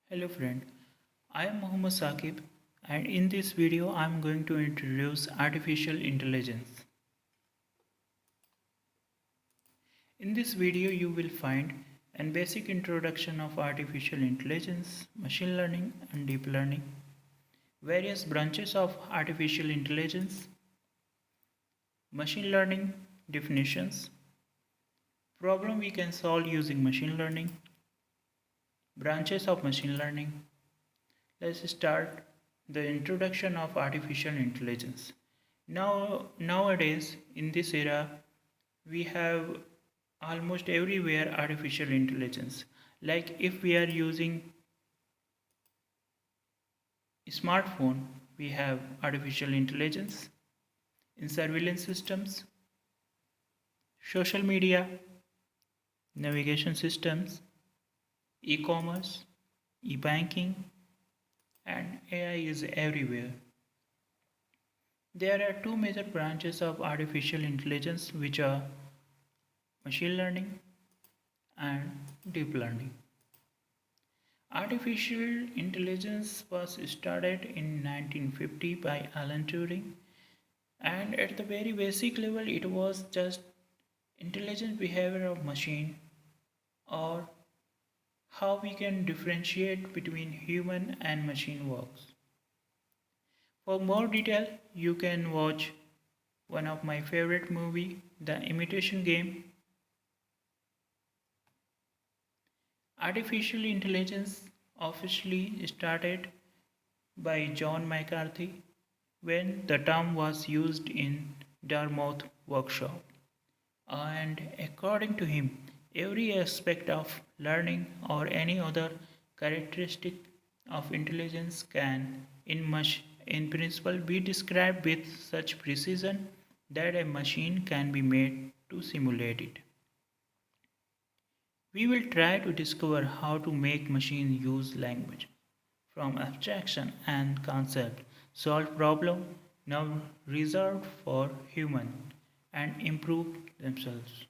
Hello friend, I am Mohammad Saqib and in this video I am going to introduce artificial intelligence. In this video you will find a basic introduction of artificial intelligence, machine learning and deep learning, various branches of artificial intelligence, machine learning definitions, problem we can solve using machine learning, branches of machine learning. Let's start the introduction of artificial intelligence. Nowadays, in this era, we have almost everywhere artificial intelligence. Like if we are using smartphone, we have artificial intelligence in surveillance systems, social media, navigation systems, e-commerce, e-banking, and AI is everywhere. There are two major branches of artificial intelligence which are machine learning and deep learning. Artificial intelligence was started in 1950 by Alan Turing, and at the very basic level it was just intelligent behavior of machine, or how we can differentiate between human and machine works. For more detail you can watch one of my favorite movie, The Imitation Game. Artificial intelligence officially started by John McCarthy when the term was used in Dartmouth workshop. And according to him, every aspect of learning or any other characteristic of intelligence can, in principle, be described with such precision that a machine can be made to simulate it. We will try to discover how to make machines use language from abstraction and concept, solve problems now reserved for human, and improve themselves.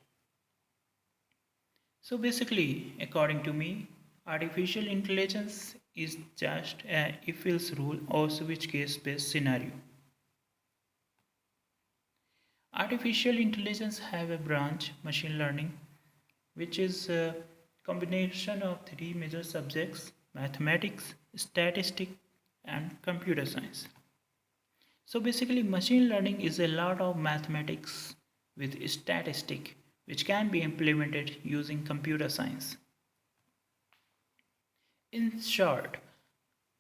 So basically, according to me, artificial intelligence is just a if else rule or switch case based scenario. Artificial intelligence have a branch, machine learning, which is a combination of three major subjects: mathematics, statistics, and computer science. So basically, machine learning is a lot of mathematics with statistics, which can be implemented using computer science. In short,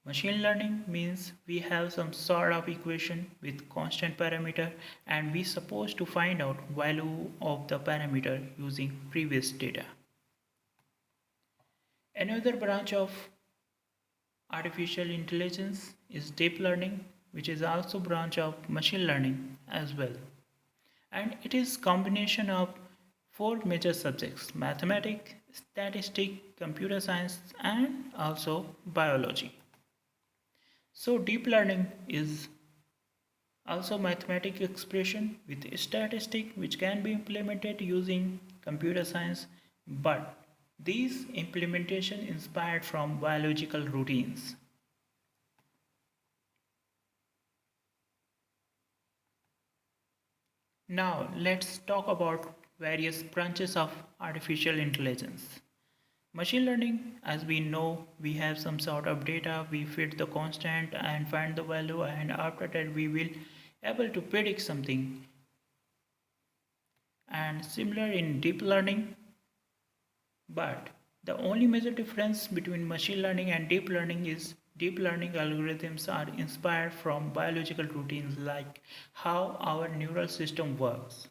machine learning means we have some sort of equation with constant parameter and we supposed to find out value of the parameter using previous data. Another branch of artificial intelligence is deep learning, which is also branch of machine learning as well. And it is combination of four major subjects: mathematics, statistics, computer science, and also biology. So deep learning is also mathematical expression with statistic which can be implemented using computer science, but these implementation inspired from biological routines. Now let's talk about various branches of artificial intelligence. Machine learning, as we know, we have some sort of data, we fit the constant and find the value, and after that we will able to predict something. And similar in deep learning, but the only major difference between machine learning and deep learning is deep learning algorithms are inspired from biological routines like how our neural system works.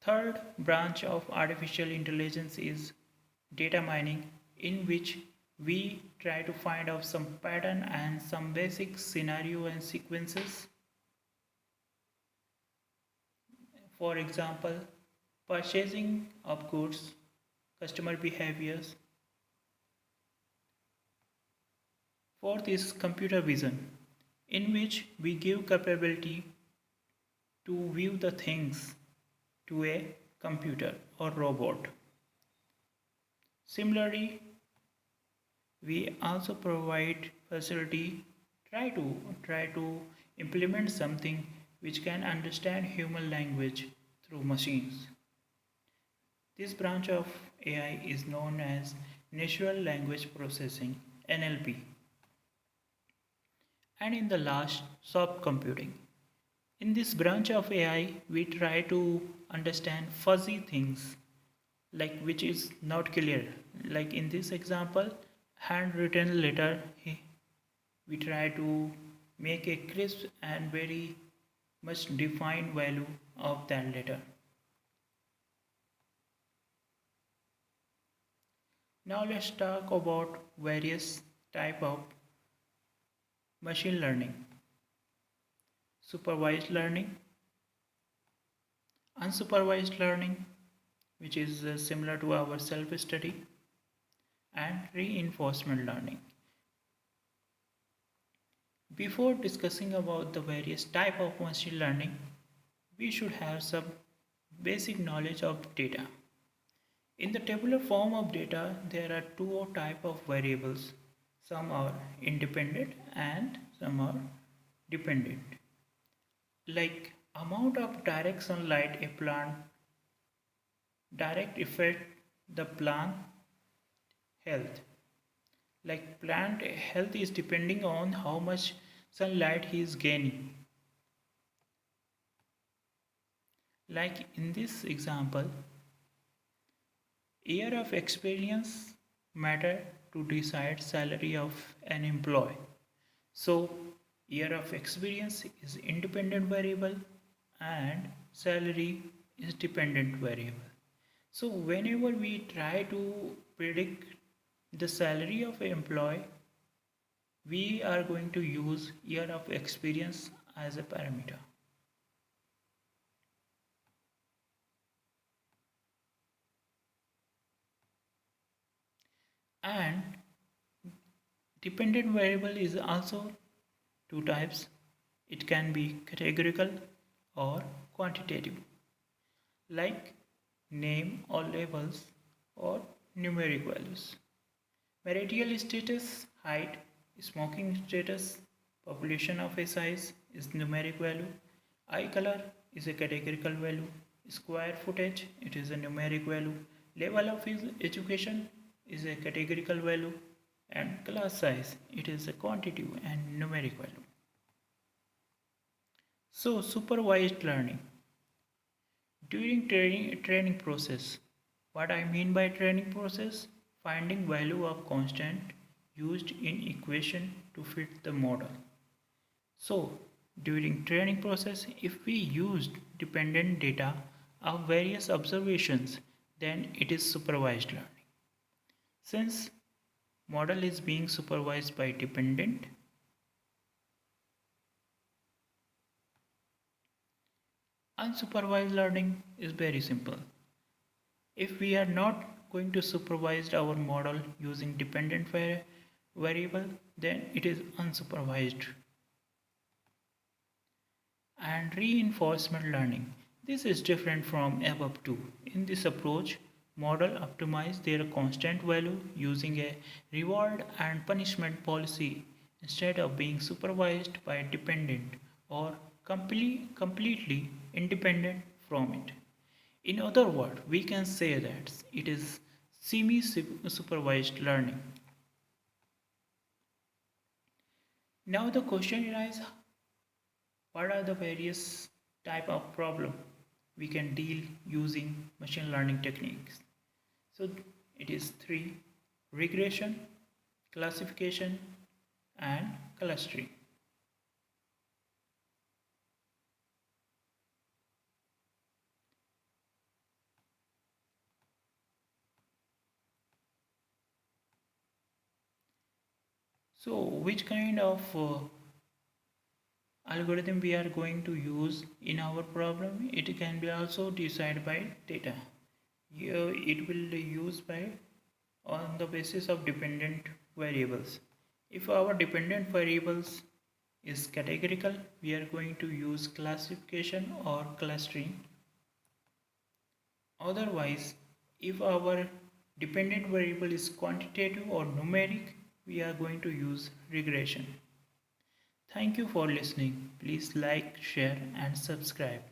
Third branch of artificial intelligence is data mining, in which we try to find out some pattern and some basic scenario and sequences. For example, purchasing of goods, customer behaviors. Fourth is computer vision, in which we give capability to view the things to a computer or robot. Similarly, we also provide facility try to implement something which can understand human language through machines. This branch of AI is known as natural language processing, NLP. And in the last, soft computing. In this branch of AI, we try to understand fuzzy things like which is not clear. Like in this example, handwritten letter, we try to make a crisp and very much defined value of that letter. Now let's talk about various type of machine learning. Supervised learning, unsupervised learning, which is similar to our self study, and reinforcement learning. Before discussing about the various type of machine learning, we should have some basic knowledge of data. In the tabular form of data, there are two type of variables. Some are independent and some are dependent. Like amount of direct sunlight a plant direct affect the plant health. Like plant health is depending on how much sunlight he is gaining. Like in this example, year of experience matter to decide salary of an employee. So year of experience is independent variable and salary is dependent variable. So whenever we try to predict the salary of an employee, we are going to use year of experience as a parameter. And dependent variable is also two types. It can be categorical or quantitative, like name or labels or numeric values. Marital status, height, smoking status, population of a size is numeric value, eye color is a categorical value, square footage it is a numeric value, level of his education is a categorical value, and class size it is a quantitative and numeric value. So supervised learning during training process. What I mean by training process? Finding value of constant used in equation to fit the model. So during training process, if we used dependent data of various observations, then it is supervised learning. Since model is being supervised by dependent, unsupervised learning is very simple. If we are not going to supervise our model using dependent variable, then it is unsupervised. And reinforcement learning. This is different from above two. In this approach, model optimize their constant value using a reward and punishment policy instead of being supervised by a dependent or completely independent from it. In other words, we can say that it is semi-supervised learning. Now the question arises, what are the various type of problem we can deal using machine learning techniques? So it is three: regression, classification, and clustering. So which kind of algorithm we are going to use in our problem? It can be also decided by data. Here it will be used by on the basis of dependent variables. If our dependent variables is categorical, we are going to use classification or clustering. Otherwise, if our dependent variable is quantitative or numeric, we are going to use regression. Thank you for listening. Please like, share and subscribe.